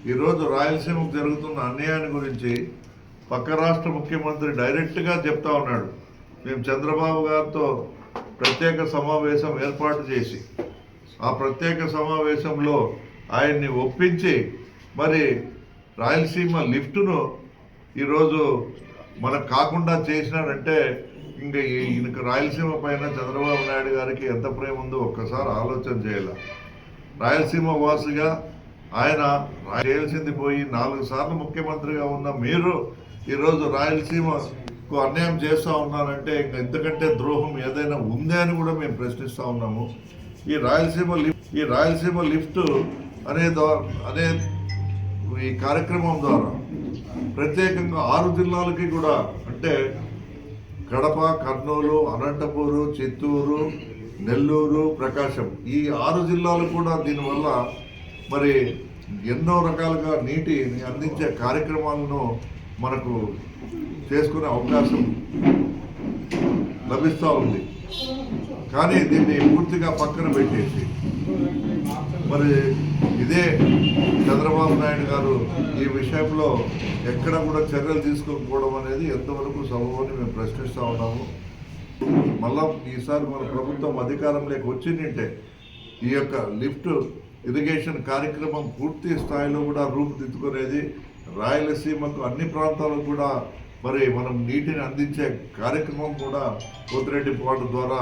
ఈరోజు రాయలసీమకు జరుగుతున్న అన్యాయాన్ని గురించి పక్క రాష్ట్ర ముఖ్యమంత్రి డైరెక్ట్గా చెప్తా ఉన్నాడు. మేము చంద్రబాబు గారితో ప్రత్యేక సమావేశం ఏర్పాటు చేసి ఆ ప్రత్యేక సమావేశంలో ఆయన్ని ఒప్పించి మరి రాయలసీమ లిఫ్టును ఈరోజు మనకు కాకుండా చేసినాడంటే ఇంకా ఈయనకు రాయలసీమ పైన చంద్రబాబు నాయుడు గారికి ఎంత ప్రేమ ఉందో ఒక్కసారి ఆలోచన చేయాలి. రాయలసీమ వాసిగా ఆయన చేయాల్సింది పోయి 4 సార్లు ముఖ్యమంత్రిగా ఉన్న మీరు ఈరోజు రాయలసీమకు అన్యాయం చేస్తూ ఉన్నారంటే ఇంకా ఇంతకంటే ద్రోహం ఏదైనా ఉందే అని కూడా మేము ప్రశ్నిస్తూ ఉన్నాము. ఈ రాయలసీమ లిఫ్ట్ అనే ఈ కార్యక్రమం ద్వారా ప్రత్యేకంగా 6 జిల్లాలకి కూడా అంటే కడప, కర్నూలు, అనంతపూరు, చిత్తూరు, నెల్లూరు, ప్రకాశం ఈ 6 జిల్లాలు కూడా దీనివల్ల మరి ఎన్నో రకాలుగా నీటిని అందించే కార్యక్రమాలను మనకు చేసుకునే అవకాశం లభిస్తూ ఉంది. కానీ దీన్ని పూర్తిగా పక్కన పెట్టేసి మరి ఇదే చంద్రబాబు నాయుడు గారు ఈ విషయంలో ఎక్కడ కూడా చర్యలు తీసుకోకపోవడం అనేది ఎంతవరకు సబబని మేము ప్రశ్నిస్తూ ఉన్నాము. మళ్ళా ఈసారి మన ప్రభుత్వం అధికారంలోకి వచ్చిందంటే ఈ యొక్క లిఫ్ట్ ఇరిగేషన్ కార్యక్రమం పూర్తి స్థాయిలో కూడా రూపుదిద్దుకునేది రాయలసీమకు అన్ని ప్రాంతాలకు కూడా మరి మనం నీటిని అందించే కార్యక్రమం కూడా పోతిరెడ్డి పాటు ద్వారా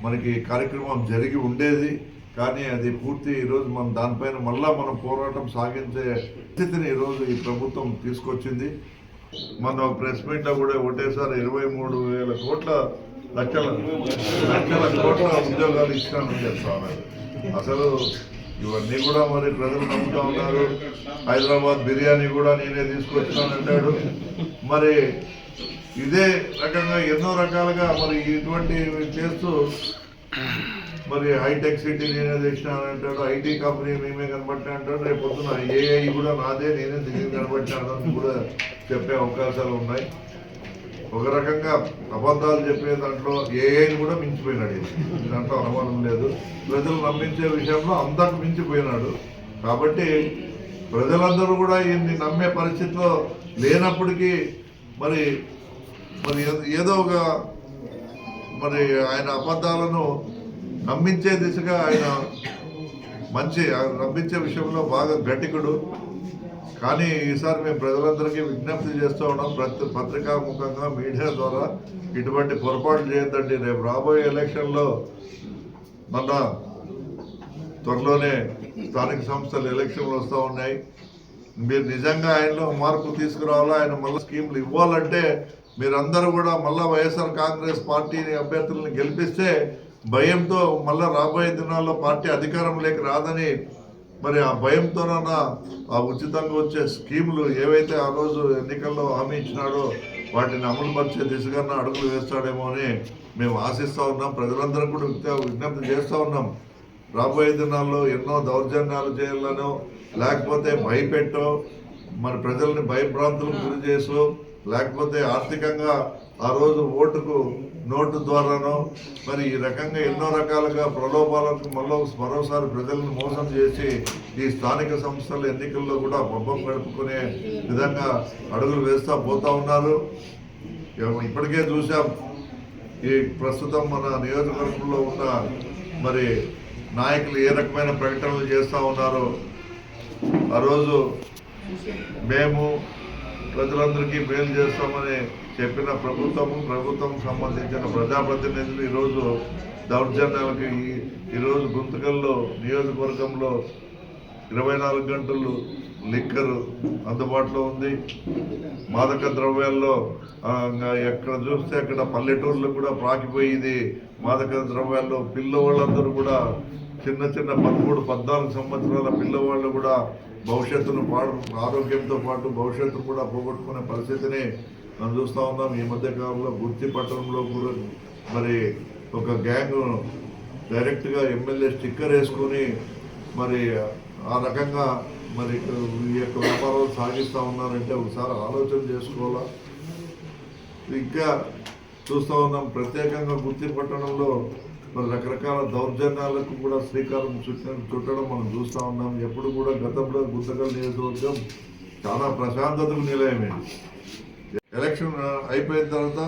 మనకి కార్యక్రమం జరిగి ఉండేది. కానీ అది పూర్తి ఈరోజు మనం దానిపైన మళ్ళా మనం పోరాటం సాగించే స్థితిని ఈరోజు ఈ ప్రభుత్వం తీసుకొచ్చింది. మన ప్రెస్ మీట్లో కూడా ఒకటేసారి 23,000 లక్షల కోట్ల ఉద్యోగాలు ఇచ్చినామని చెప్తా ఉన్నారు. అసలు ఇవన్నీ కూడా మరి ప్రజలు నమ్ముతా ఉన్నారు. హైదరాబాద్ బిర్యానీ కూడా నేనే తీసుకొచ్చానంటాడు. మరి ఇదే రకంగా ఎన్నో రకాలుగా మరి ఇటువంటివి చేస్తూ మరి హైటెక్ సిటీ నేనే తెచ్చినానంటాడు. ఐటీ కంపెనీ మేమే కనబట్టినా అంటాడు. రేపు పొద్దున ఏఐ కూడా నాదే, నేనే దిగి కనబట్టినాడని కూడా చెప్పే అవకాశాలు ఉన్నాయి. ఒక రకంగా అబద్ధాలు చెప్పే దాంట్లో ఏఐని కూడా మించిపోయినాడు. దాంట్లో అనుమానం లేదు. ప్రజలు నమ్మించే విషయంలో అంతకు మించిపోయినాడు. కాబట్టి ప్రజలందరూ కూడా ఈయన్ని నమ్మే పరిస్థితిలో లేనప్పటికీ మరి మరి ఏదో ఒక మరి ఆయన అబద్ధాలను నమ్మించే దిశగా ఆయన నమ్మించే విషయంలో బాగా గట్టికుడు. కానీ ఈసారి మేము ప్రజలందరికీ విజ్ఞప్తి చేస్తూ ఉన్నాం, పత్రికాముఖంగా మీడియా ద్వారా ఇటువంటి పొరపాట్లు చేయొద్దండి. రేపు రాబోయే ఎలక్షన్లో మన త్వరలోనే స్థానిక సంస్థల ఎలక్షన్లు వస్తూ ఉన్నాయి. మీరు నిజంగా ఆయనలో మార్పు తీసుకురావాలా, ఆయన మళ్ళీ స్కీములు ఇవ్వాలంటే మీరందరూ కూడా మళ్ళీ వైఎస్ఆర్ కాంగ్రెస్ పార్టీని అభ్యర్థులను గెలిపిస్తే భయంతో మళ్ళీ రాబోయే దినాల్లో పార్టీ అధికారంలోకి రాదని మరి ఆ భయంతోనన్నా ఆ ఉచితంగా వచ్చే స్కీములు ఏవైతే ఆ రోజు ఎన్నికల్లో హామీ ఇచ్చినాడో వాటిని అమలుపరిచే దిశగా అడుగులు వేస్తాడేమో అని మేము ఆశిస్తూ ఉన్నాం. ప్రజలందరూ కూడా విజ్ఞప్తి చేస్తూ ఉన్నాం. రాబోయే దినాల్లో ఎన్నో దౌర్జన్యాలు చేయాలనో లేకపోతే భయపెట్టో మరి ప్రజల్ని భయభ్రాంతులకు గురి చేసో లేకపోతే ఆర్థికంగా ఆ రోజు ఓటుకు నోటు ద్వారానో మరి ఈ రకంగా ఎన్నో రకాలుగా ప్రలోభాలకు మరోసారి ప్రజలను మోసం చేసి ఈ స్థానిక సంస్థల ఎన్నికల్లో కూడా పబ్బం గడుపుకునే విధంగా అడుగులు వేస్తూ పోతా ఉన్నారు. ఇప్పటికే చూసాం ఈ ప్రస్తుతం మన నియోజకవర్గంలో ఉన్న మరి నాయకులు ఏ రకమైన ప్రకటనలు చేస్తూ ఉన్నారో. ఆ రోజు మేము ప్రజలందరికీ మేలు చేస్తామని చెప్పిన ప్రభుత్వం సంబంధించిన ప్రజాప్రతినిధులు ఈరోజు దౌర్జన్యాలకి ఈరోజు గుంతకల్లో నియోజకవర్గంలో 24 గంటలు లిక్కర్ అందుబాటులో ఉంది. మాదక ద్రవ్యాల్లో ఎక్కడ చూస్తే అక్కడ పల్లెటూర్లు కూడా ప్రాకిపోయింది. మాదక ద్రవ్యాల్లో పిల్లవాళ్ళందరూ కూడా చిన్న 13-14 సంవత్సరాల పిల్లవాళ్ళు కూడా భవిష్యత్తును ఆరోగ్యంతో పాటు భవిష్యత్తు కూడా పోగొట్టుకునే పరిస్థితిని మనం చూస్తూ ఉన్నాం. ఈ మధ్య కాలంలో గుర్తి పట్టణంలో కూడా మరి ఒక గ్యాంగ్ డైరెక్ట్గా ఎమ్మెల్యే స్టిక్కర్ వేసుకొని మరి ఆ రకంగా మరి ఈ యొక్క వ్యాపారాలు సాగిస్తూ ఉన్నారంటే ఒకసారి ఆలోచన చేసుకోవాలా. ఇంకా చూస్తూ ఉన్నాం ప్రత్యేకంగా గుర్తి పట్టణంలో మరి రకరకాల దౌర్జన్యాలకు కూడా శ్రీకారం చుట్టడం మనం చూస్తూ ఉన్నాం. ఎప్పుడు కూడా గతంలో గుంతకల్ నియోజకవర్గం చాలా ప్రశాంతతకు నిలయమైంది. ఎలక్షన్ అయిపోయిన తర్వాత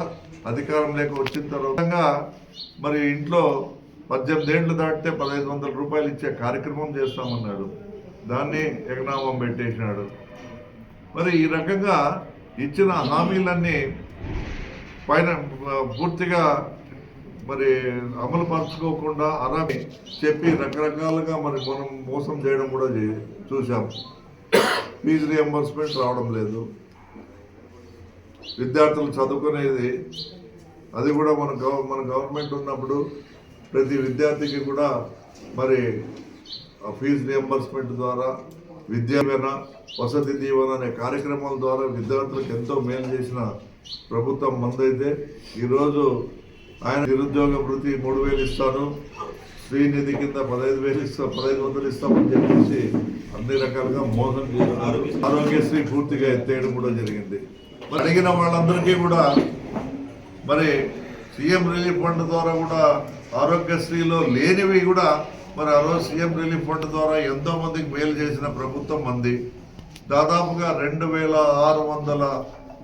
అధికారం లేక వచ్చిన తర్వాత మరి ఇంట్లో 18 ఏళ్ళు దాటితే 1500 రూపాయలు ఇచ్చే కార్యక్రమం చేస్తామన్నాడు. దాన్ని ఎగనామం పెట్టేసినాడు. మరి ఈ రకంగా ఇచ్చిన హామీలన్నీ పైన పూర్తిగా మరి అమలు పరచుకోకుండా అరని చెప్పి రకరకాలుగా మరి మనం మోసం చేయడం కూడా చూసాం. ఫీజు రియంబర్స్మెంట్ రావడం లేదు. విద్యార్థులు చదువుకునేది అది కూడా మన గవర్నమెంట్ ఉన్నప్పుడు ప్రతి విద్యార్థికి కూడా మరి ఫీజు రియంబర్స్మెంట్ ద్వారా విద్యావేన వసతి దీవెన అనే కార్యక్రమాల ద్వారా విద్యార్థులకు ఎంతో మేలు చేసిన ప్రభుత్వం మందైతే ఈరోజు ఆయన నిరుద్యోగ వృత్తి 3000 ఇస్తాను, శ్రీనిధి కింద 15,000 ఇస్తామని చెప్పేసి అన్ని రకాలుగా మోసం చేస్తున్నారు. ఆరోగ్యశ్రీ పూర్తిగా ఎత్తేయడం కూడా జరిగింది. మరి అడిగిన వాళ్ళందరికీ కూడా మరి సీఎం రిలీఫ్ ఫండ్ ద్వారా కూడా ఆరోగ్యశ్రీలో లేనివి కూడా మరి ఆ రోజు సీఎం రిలీఫ్ ఫండ్ ద్వారా ఎంతో మందికి మేలు చేసిన ప్రభుత్వం మంది. దాదాపుగా 2600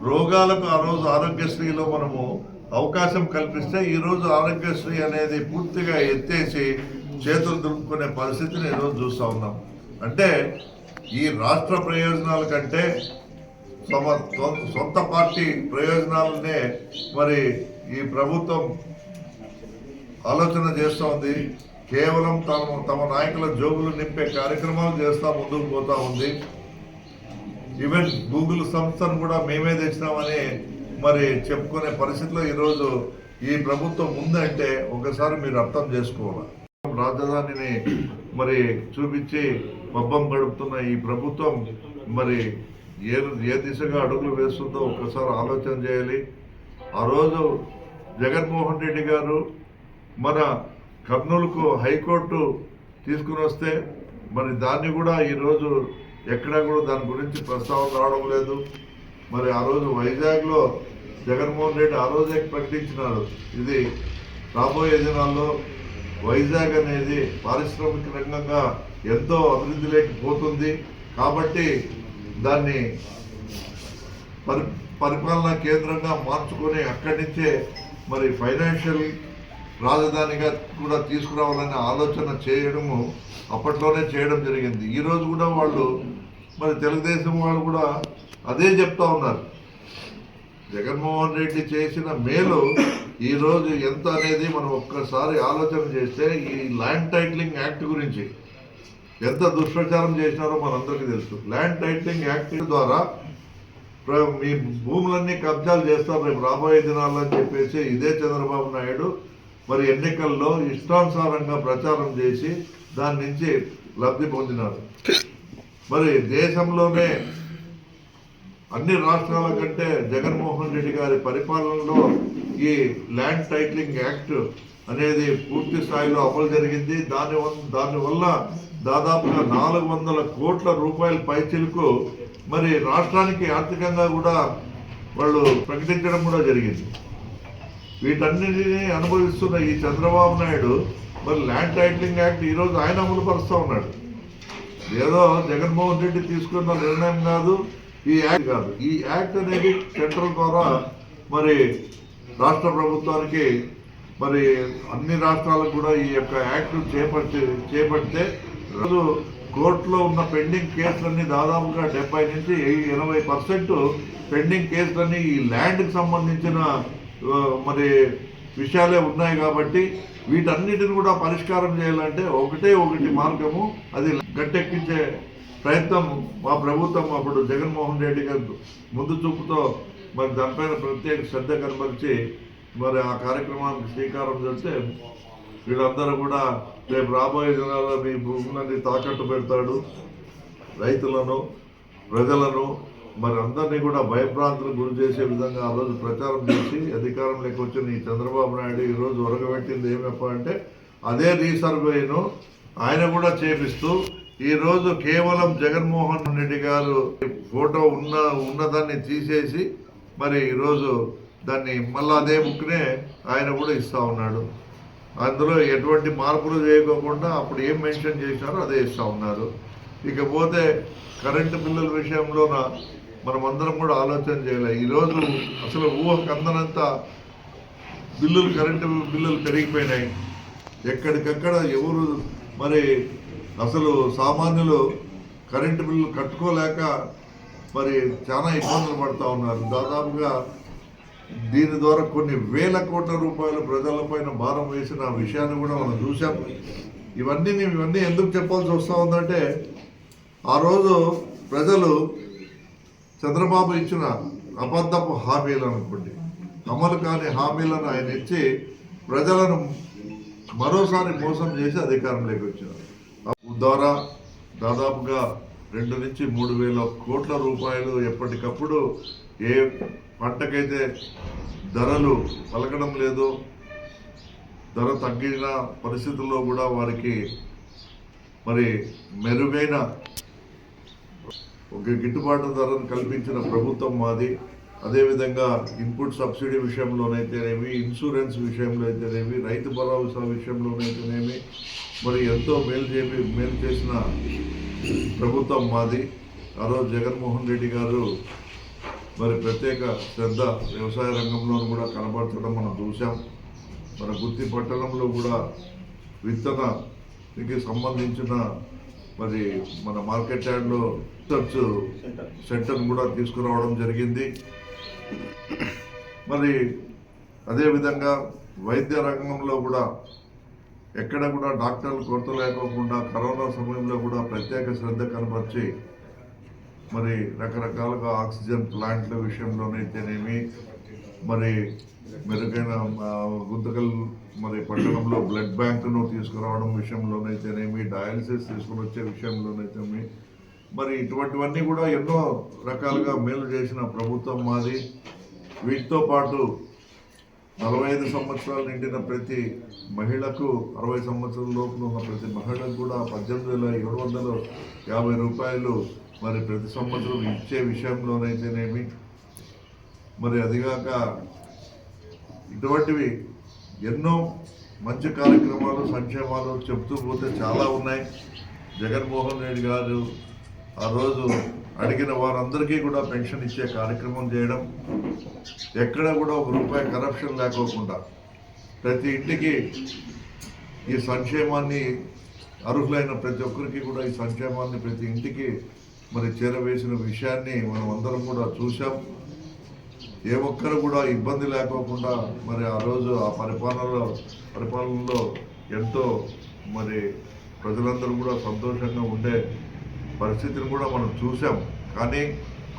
రోగాలకు ఆ రోజు ఆరోగ్యశ్రీలో మనము అవకాశం కల్పిస్తే ఈరోజు ఆరోగ్యశ్రీ అనేది పూర్తిగా ఎత్తేసి చేతులు దులుపుకునే పరిస్థితిని ఈరోజు చూస్తూ ఉన్నాం. అంటే ఈ రాష్ట్ర ప్రయోజనాల కంటే సొంత పార్టీ ప్రయోజనాలనే మరి ఈ ప్రభుత్వం ఆలోచన చేస్తూ ఉంది. కేవలం తమ నాయకుల జోబులు నింపే కార్యక్రమాలు చేస్తూ ముందుకు పోతా ఉంది. ఈవెన్ గూగుల్ సంస్థను కూడా మేమే తెచ్చినామని మరి చెప్పుకునే పరిస్థితిలో ఈరోజు ఈ ప్రభుత్వం ఉందంటే ఒకసారి మీరు అర్థం చేసుకోవాలి. రాజధానిని మరి చూపించి పబ్బం గడుపుతున్న ఈ ప్రభుత్వం మరి ఏ దిశగా అడుగులు వేస్తుందో ఒకసారి ఆలోచన చేయాలి. ఆ రోజు జగన్మోహన్ రెడ్డి గారు మన కర్నూలుకు హైకోర్టు తీసుకుని వస్తే మరి దాన్ని కూడా ఈరోజు ఎక్కడా కూడా దాని గురించి ప్రస్తావన రావడం లేదు. మరి ఆ రోజు వైజాగ్లో జగన్మోహన్ రెడ్డి ఆ రోజే ప్రకటించినారు, ఇది రాబోయే దినాల్లో వైజాగ్ అనేది పారిశ్రామిక రంగంగా ఎంతో అభివృద్ధి లేకపోతుంది కాబట్టి దాన్ని పరిపాలనా కేంద్రంగా మార్చుకొని అక్కడి నుంచే మరి ఫైనాన్షియల్ రాజధానిగా కూడా తీసుకురావాలనే ఆలోచన చేయడము అప్పట్లోనే చేయడం జరిగింది. ఈరోజు కూడా వాళ్ళు మరి తెలుగుదేశం వాళ్ళు కూడా అదే చెప్తా ఉన్నారు. జగన్మోహన్ రెడ్డి చేసిన మేలు ఈరోజు ఎంత అనేది మనం ఒక్కసారి ఆలోచన చేస్తే ఈ ల్యాండ్ టైటిలింగ్ యాక్ట్ గురించి ఎంత దుష్ప్రచారం చేసినారో మనందరికీ తెలుసు. ల్యాండ్ టైటిలింగ్ యాక్ట్ ద్వారా మీ భూములన్నీ కబ్జాలు చేస్తారు రేపు రాబోయే దినాల్లో అని చెప్పేసి ఇదే చంద్రబాబు నాయుడు మరి ఎన్నికల్లో ఇష్టానుసారంగా ప్రచారం చేసి దాని నుంచి లబ్ధి పొందినారు. మరి దేశంలోనే అన్ని రాష్ట్రాల కంటే జగన్మోహన్ రెడ్డి గారి పరిపాలనలో ఈ ల్యాండ్ టైటిలింగ్ యాక్ట్ అనేది పూర్తి స్థాయిలో అమలు జరిగింది. దానివల్ల దాదాపుగా 400 కోట్ల రూపాయల పైచిలకు మరి రాష్ట్రానికి ఆర్థికంగా కూడా వాళ్ళు ప్రకటించడం కూడా జరిగింది. వీటన్నిటినీ అనుభవిస్తున్న ఈ చంద్రబాబు నాయుడు మరి ల్యాండ్ టైటిలింగ్ యాక్ట్ ఈరోజు ఆయన అమలు పరుస్తూ ఉన్నాడు. ఏదో జగన్మోహన్ రెడ్డి తీసుకున్న నిర్ణయం కాదు, ఈ యాక్ట్ కాదు. ఈ యాక్ట్ అనేది సెంట్రల్ ద్వారా మరి రాష్ట్ర ప్రభుత్వానికి మరి అన్ని రాష్ట్రాలకు కూడా ఈ యొక్క యాక్ట్ చేపడితే రోజు కోర్టులో ఉన్న పెండింగ్ కేసులన్నీ దాదాపుగా 70 నుంచి 80% పెండింగ్ కేసులన్నీ ఈ ల్యాండ్కి సంబంధించిన మరి విషయాలే ఉన్నాయి. కాబట్టి వీటన్నిటిని కూడా పరిష్కారం చేయాలంటే ఒకటి మార్గము, అది గట్టెక్కించే ప్రయత్నం మా ప్రభుత్వం అప్పుడు జగన్మోహన్ రెడ్డి గారు ముందు చూపుతో మరి దానిపైన ప్రత్యేక శ్రద్ధ కనబరిచి మరి ఆ కార్యక్రమానికి శ్రీకారం చేస్తే వీళ్ళందరూ కూడా రేపు రాబోయే దినాల్లో మీ భూములన్నీ తాకట్టు పెడతాడు, రైతులను ప్రజలను మరి అందరినీ కూడా భయభ్రాంతులకు గురి చేసే విధంగా ఆ రోజు ప్రచారం చేసి అధికారంలోకి వచ్చిన ఈ చంద్రబాబు నాయుడు ఈరోజు ఒరగబెట్టింది ఏమప్ప అంటే అదే రీసర్వేను ఆయన కూడా చేపిస్తూ ఈరోజు కేవలం జగన్మోహన్ రెడ్డి గారు ఫోటో ఉన్నదాన్ని తీసేసి మరి ఈరోజు దాన్ని మళ్ళీ అదే బుక్నే ఆయన కూడా ఇస్తూ ఉన్నాడు. అందులో ఎటువంటి మార్పులు చేయకోకుండా అప్పుడు ఏం మెన్షన్ చేశారో అదే ఇస్తూ ఉన్నారు. ఇకపోతే కరెంటు బిల్లుల విషయంలోన మనమందరం కూడా ఆలోచన చేయలే. ఈరోజు అసలు ఊహకు అందనంత కరెంటు బిల్లులు పెరిగిపోయినాయి. ఎక్కడికక్కడ ఎవరు మరి అసలు సామాన్యులు కరెంటు బిల్లు కట్టుకోలేక మరి చాలా ఇబ్బందులు పడుతూ ఉన్నారు. దాదాపుగా దీని ద్వారా కొన్ని వేల కోట్ల రూపాయలు ప్రజలపైన భారం వేసిన విషయాన్ని కూడా మనం చూసాం. ఇవన్నీ ఎందుకు చెప్పాల్సి వస్తూ ఉందంటే, ఆ రోజు ప్రజలు చంద్రబాబు ఇచ్చిన అబద్ధపు హామీలు అనుకోండి, అమలు కాని హామీలను ఆయన ఇచ్చి ప్రజలను మరోసారి మోసం చేసి అధికారంలోకి వచ్చారు. ద్వారా దాదాపుగా 2 నుంచి 3 వేల కోట్ల రూపాయలు ఎప్పటికప్పుడు ఏ పంటకైతే ధరలు పలకడం లేదో, ధర తగ్గిన పరిస్థితుల్లో కూడా వారికి మరి మెరుగైన ఒక గిట్టుబాటు ధరను కల్పించిన ప్రభుత్వం మాది. అదేవిధంగా ఇన్పుట్ సబ్సిడీ విషయంలోనైతేనేమి, ఇన్సూరెన్స్ విషయంలో అయితేనేమి, రైతు భరోసా విషయంలోనైతేనేమి మరి ఎంతో మేలు చేసిన ప్రభుత్వం మాది. ఆ రోజు జగన్మోహన్ రెడ్డి గారు మరి ప్రత్యేక శ్రద్ధ వ్యవసాయ రంగంలో కూడా కనబరచడం మనం చూసాం. మన గుత్తి పట్టణంలో కూడా విత్తనకి సంబంధించిన మరి మన మార్కెట్ యార్డ్లో రీసెర్చ్ సెంటర్ను కూడా తీసుకురావడం జరిగింది. మరి అదేవిధంగా వైద్య రంగంలో కూడా ఎక్కడ కూడా డాక్టర్లు కొరత లేకోకుండా కరోనా సమయంలో కూడా ప్రత్యేక శ్రద్ధ కనబర్చి మరి రకరకాలుగా ఆక్సిజన్ ప్లాంట్ల విషయంలోనైతేనేమి, మరి మెరుగైన గుంతకల్ మరి పట్టణంలో బ్లడ్ బ్యాంకును తీసుకురావడం విషయంలోనైతేనేమి, డయాలసిస్ తీసుకుని వచ్చే విషయంలోనైతేనేమి, మరి ఇటువంటివన్నీ కూడా ఎన్నో రకాలుగా మేలు చేసిన ప్రభుత్వం మాది. వీటితో పాటు 45 సంవత్సరాలు నిండిన ప్రతి మహిళకు, 60 సంవత్సరాల లోపల ఉన్న ప్రతి మహిళకు కూడా 18,750 రూపాయలు మరి ప్రతి సంవత్సరం ఇచ్చే విషయంలోనైతేనేమి, మరి అదిగాక ఇటువంటివి ఎన్నో మంచి కార్యక్రమాలు, సంక్షేమాలు చెప్తూ పోతే చాలా ఉన్నాయి. జగన్మోహన్ రెడ్డి గారు ఆ రోజు అడిగిన వారందరికీ కూడా పెన్షన్ ఇచ్చే కార్యక్రమం చేయడం, ఎక్కడ కూడా ₹1 కరప్షన్ లేకోకుండా ప్రతి ఇంటికి ఈ సంక్షేమాన్ని, అర్హులైన ప్రతి ఒక్కరికి కూడా ఈ సంక్షేమాన్ని ప్రతి ఇంటికి మరి చేరవేసిన విషయాన్ని మనం అందరం కూడా చూసాం. ఏ ఒక్కరు కూడా ఇబ్బంది లేకోకుండా మరి ఆ రోజు ఆ పరిపాలనలో ఎంతో మరి ప్రజలందరూ కూడా సంతోషంగా ఉండే పరిస్థితిని కూడా మనం చూసాం. కానీ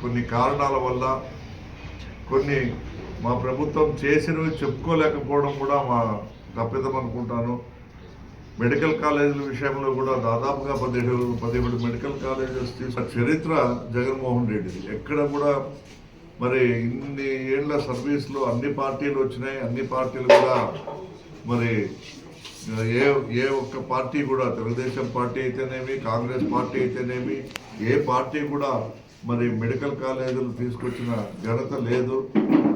కొన్ని కారణాల వల్ల కొన్ని మా ప్రభుత్వం చేసినవి చెప్పుకోలేకపోవడం కూడా మా తప్పిదం అనుకుంటాను. మెడికల్ కాలేజీల విషయంలో కూడా దాదాపుగా 17 మెడికల్ కాలేజెస్ తీసుకున్న చరిత్ర జగన్మోహన్ రెడ్డిది. ఎక్కడ కూడా మరి ఇన్ని ఏళ్ల సర్వీస్లో అన్ని పార్టీలు వచ్చినాయి. అన్ని పార్టీలు కూడా మరి ఏ ఒక్క పార్టీ కూడా, తెలుగుదేశం పార్టీ అయితేనేమి, కాంగ్రెస్ పార్టీ అయితేనేమి, ఏ పార్టీ కూడా మరి మెడికల్ కాలేజీలు తీసుకొచ్చిన ఘనత లేదు.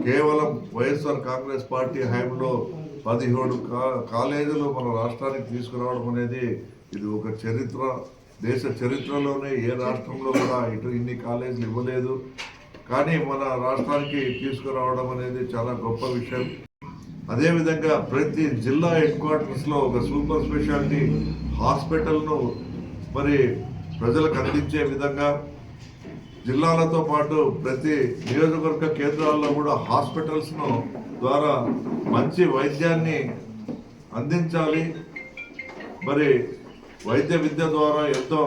కేవలం వైఎస్ఆర్ కాంగ్రెస్ పార్టీ హయాంలో 17 కాలేజీలు మన రాష్ట్రానికి తీసుకురావడం అనేది ఇది ఒక చరిత్ర. దేశ చరిత్రలోనే ఏ రాష్ట్రంలో కూడా ఇన్ని కాలేజీలు ఇవ్వలేదు. కానీ మన రాష్ట్రానికి తీసుకురావడం అనేది చాలా గొప్ప విషయం. అదేవిధంగా ప్రతి జిల్లా హెడ్ క్వార్టర్స్లో ఒక సూపర్ స్పెషాలిటీ హాస్పిటల్ను మరి ప్రజలకు అందించే విధంగా, జిల్లాలతో పాటు ప్రతి నియోజకవర్గ కేంద్రాల్లో కూడా హాస్పిటల్స్ను ద్వారా మంచి వైద్యాన్ని అందించాలి. మరి వైద్య విద్య ద్వారా ఎంతో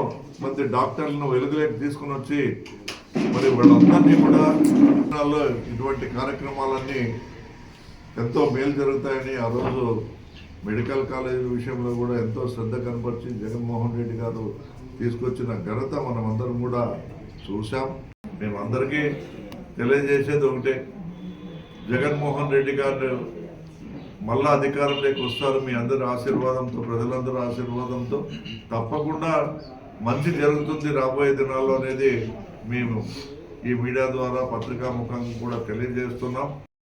మంది డాక్టర్లను వెలుగులోకి తీసుకుని వచ్చి మరి వాళ్ళందరినీ కూడా ఇటువంటి కార్యక్రమాలన్నీ ఎంతో మేలు జరుగుతాయని ఆ రోజు మెడికల్ కాలేజీ విషయంలో కూడా ఎంతో శ్రద్ధ కనపరిచి జగన్మోహన్ రెడ్డి గారు తీసుకొచ్చిన ఘనత మనం అందరం కూడా చూసాం. మేము అందరికీ తెలియజేసేది ఒకటే, జగన్మోహన్ రెడ్డి గారు మళ్ళా అధికారంలోకి వస్తారు. మీ అందరి ఆశీర్వాదంతో, ప్రజలందరూ ఆశీర్వాదంతో తప్పకుండా మంచి జరుగుతుంది రాబోయే దినాల్లో అనేది మేము ఈ మీడియా ద్వారా పత్రికా ముఖంగా కూడా తెలియజేస్తున్నాం.